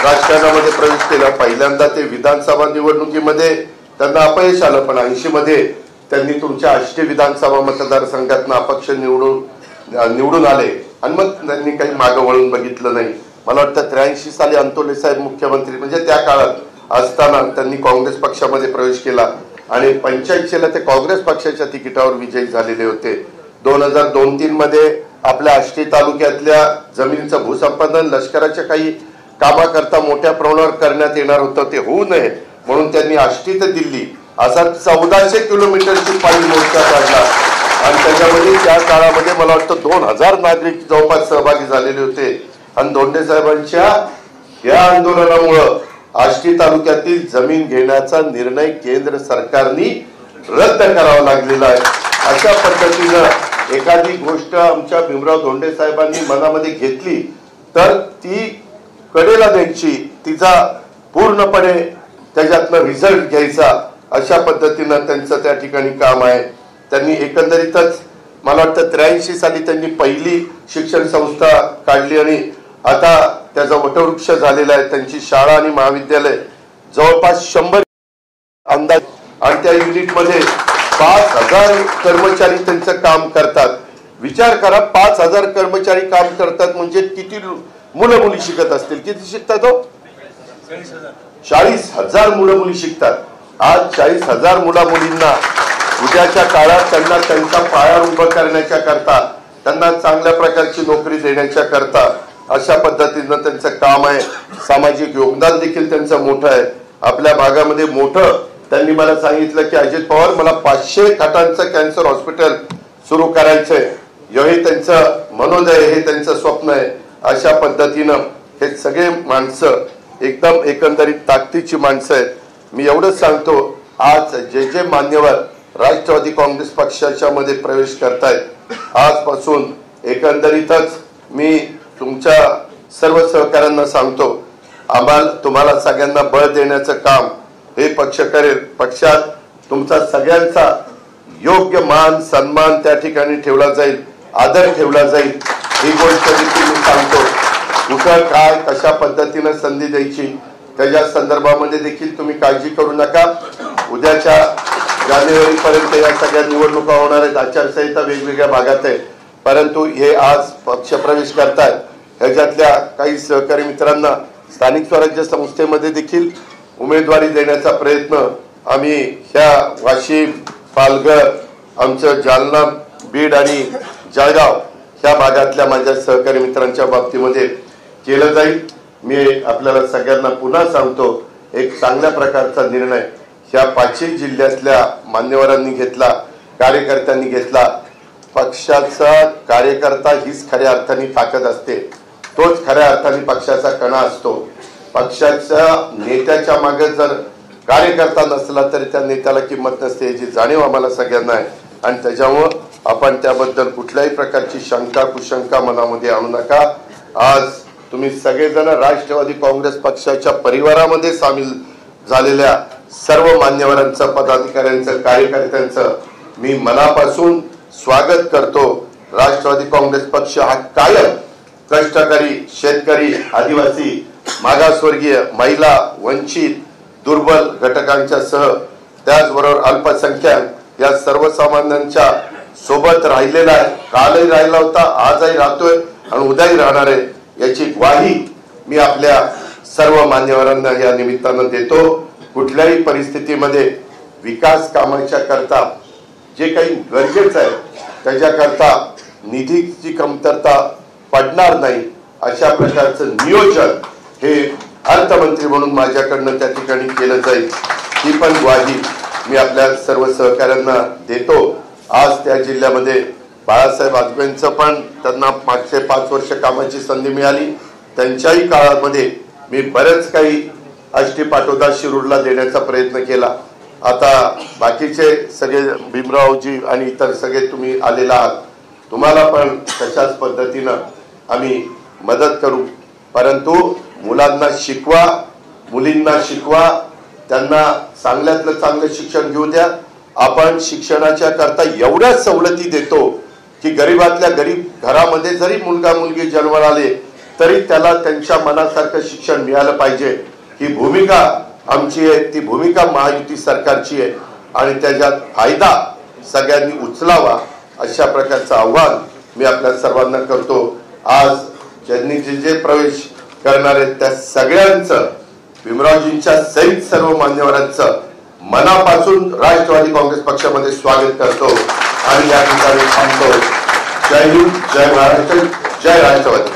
राजकारणामध्ये प्रवेश केला. पहिल्यांदा ते विधानसभा निवडणुकीमध्ये त्यांना अपयश आलं, पण 80 मध्ये त्यांनी तुमच्या आष्टी विधानसभा मतदारसंघातनं अपक्ष निवडून आले आणि मग त्यांनी काही मागं वळून बघितलं नाही. मला वाटतं 83 साली अंतोले साहेब मुख्यमंत्री म्हणजे त्या काळात असताना त्यांनी काँग्रेस पक्षामध्ये प्रवेश केला आणि 85ला ते काँग्रेस पक्षाच्या तिकिटावर विजयी झालेले होते. 2002-03 मध्ये आपल्या आष्टी तालुक्यातल्या जमिनीचं भूसंपादन लष्कराच्या काही कामाकरता मोठ्या प्रमाणावर करण्यात येणार होतं, ते होऊ नये म्हणून त्यांनी आष्टी ते दिल्ली असा 1400 किलोमीटरची पायी मोर्चा काढला आणि त्याच्यामध्ये त्या काळामध्ये मला वाटतं 2000 नागरिक जवळपास सहभागी झालेले होते. आणि धोंडे साहेबांच्या या आंदोलनामुळं आष्टी तालुक्यातील जमीन घेण्याचा निर्णय केंद्र सरकारने रद्द करावा लागलेला आहे. अशा पद्धतीनं एखादी गोष्ट आमच्या भीमराव धोंडे साहेबांनी मनामध्ये घेतली तर ती कडेला द्यायची, तिचा पूर्णपणे त्याच्यातनं रिझल्ट घ्यायचा अशा पद्धतीनं त्यांचं त्या ठिकाणी काम आहे. त्यांनी एकंदरीतच मला वाटतं 83 साली त्यांनी पहिली शिक्षण संस्था काढली आणि आता त्याचा वटवृक्ष झालेला आहे. त्यांची शाळा आणि महाविद्यालय जवळपास 100 अंदाज आणि त्या युनिटमध्ये 5000 कर्मचारी त्यांचं काम करतात. विचार करा, 5000 कर्मचारी काम करतात म्हणजे किती मुलं मुली शिकत असतील. किती शिकतात हो? 40,000 मुलं मुली शिकतात. आज 40,000 मुला मुलींना उद्याच्या काळात त्यांना त्यांचा पाया उभा करण्याच्या करता, त्यांना चांगल्या प्रकारची नोकरी देण्याच्या करता अशा पद्धतीनं त्यांचं काम आहे. सामाजिक योगदान देखील त्यांचं मोठं आहे. आपल्या भागामध्ये मोठं त्यांनी मला सांगितलं की अजित पवार, मला 500 खाटांचं कॅन्सर हॉस्पिटल सुरू करायचंय. हे त्यांचं मनोदय, हे त्यांचं स्वप्न आहे. अशा पद्धतीनं हे सगळे माणसं एकदम एकंदरीत ताकदीची माणसं आहेत. मी एवढंच सांगतो, आज जे जे मान्यवर राष्ट्रवादी काँग्रेस पक्षाच्या मध्ये प्रवेश करतायत, आजपासून एकंदरीतच मी तुमच्या सर्व सहकाऱ्यांना सांगतो, तुम्हाला सगळ्यांना बळ देण्याचं काम हे पक्ष करेल. पक्षात तुमचा सगळ्यांचा योग्य मान सन्मान त्या ठिकाणी ठेवला जाईल, आदर ठेवला जाईल. ही गोष्ट देखील मी सांगतो. कुठं काय कशा पद्धतीनं संधी द्यायची त्याच्या संदर्भामध्ये देखील तुम्ही काळजी करू नका. उद्याच्या जानेवारी पर्यंत या सगळ्या निवडणुका होणार आहेत. आचारसंहिता वेगवेगळ्या भागात आहे, परंतु हे आज पक्षप्रवेश करतायत. ह्याच्यातल्या काही सहकारी मित्रांना स्थानिक स्वराज्य संस्थेमध्ये देखील उमेदवारी देण्याचा प्रयत्न आम्ही ह्या वाशिम, पालघर, आमचं जालना, बीड आणि जळगाव ह्या भागातल्या माझ्या सहकारी मित्रांच्या बाबतीमध्ये केलं जाईल. मी आपल्याला सगळ्यांना पुन्हा सांगतो, एक चांगल्या प्रकारचा निर्णय ह्या 5 जिल्ह्यातल्या मान्यवरांनी घेतला, कार्यकर्त्यांनी घेतला. पक्षाचा कार्यकर्ता हीच खऱ्या अर्थाने ताकद असते, तोच खऱ्या अर्थाने पक्षाचा कणा असतो. पक्षाच्या नेत्याच्या मागे जर कार्यकर्ता नसला तरी त्या नेत्याला किंमत नसते, याची जाणीव आम्हाला सगळ्यांना आहे. आणि त्याच्यामुळं आपण त्याबद्दल कुठल्याही प्रकारची शंका कुशंका मनामध्ये आणू नका. आज तुम्ही सगळेजण राष्ट्रवादी काँग्रेस पक्षाच्या परिवारामध्ये सामील झालेल्या सर्व मान्यवरांचं, पदाधिकाऱ्यांचं, कार्यकर्त्यांचं मी मनापासून स्वागत करतो. राष्ट्रवादी काँग्रेस पक्ष हा कायम कष्टकरी, शेतकरी, आदिवासी, मागासवर्गीय, महिला, वंचित, दुर्बल घटकांच्या सह त्याचबरोबर अल्पसंख्याक या सर्वसामान्यांच्या सोबत राहिलेला आहे. कालही राहिला होता, आजही राहतोय आणि उद्याही राहणार आहे, याची ग्वाही मी आपल्या सर्व मान्यवरांना या निमित्तानं देतो. कुठल्याही परिस्थितीमध्ये विकास कामाच्या करता जे काही गरजेचं आहे त्याच्याकरता निधीची कमतरता पडणार नाही, अशा प्रकारचं नियोजन हे अर्थमंत्री म्हणून माझ्याकडनं त्या ठिकाणी केलं जाईल. ही पण ग्वाही मी आपल्या सर्व सहकाऱ्यांना देतो. आज त्या जिल्ह्यामध्ये बाळासाहेब वाजपेयींचं पण त्यांना मागचे 5 वर्ष कामाची संधी मिळाली. त्यांच्याही काळामध्ये मी बरेच काही आष्टी पाटोदा शिरूरला देण्याचा प्रयत्न केला. आता बाकीचे सगळे भीमरावजी आणि इतर सगळे तुम्ही आलेला आहात, तुम्हाला पण तशाच पद्धतीनं आम्ही मदत करू. परंतु मुलांना शिकवा, मुलींना शिकवा, त्यांना चांगल्यातलं चांगलं शिक्षण घेऊ द्या. आपण शिक्षणाच्या करता एवढ्या सवलती देतो की गरीबातल्या गरीब घरामध्ये जरी मुलगा मुलगी जन्माला आले तरी त्याला त्यांच्या मनासारखं शिक्षण मिळालं पाहिजे. ही भूमिका आमची आहे, ती भूमिका महायुती सरकारची आहे आणि त्याच्यात फायदा सगळ्यांनी उचलावा अशा प्रकारचं आव्हान मी आपल्या सर्वांना करतो. आज ज्यांनी जे जे प्रवेश करणार आहेत त्या सगळ्यांचं, भीमरावजींच्या सहित सर्व मान्यवरांचं मनापासून राष्ट्रवादी काँग्रेस पक्षामध्ये स्वागत करतो आणि या ठिकाणी थांबतो. जय हिंद, जय महाराष्ट्र, जय राष्ट्रवादी.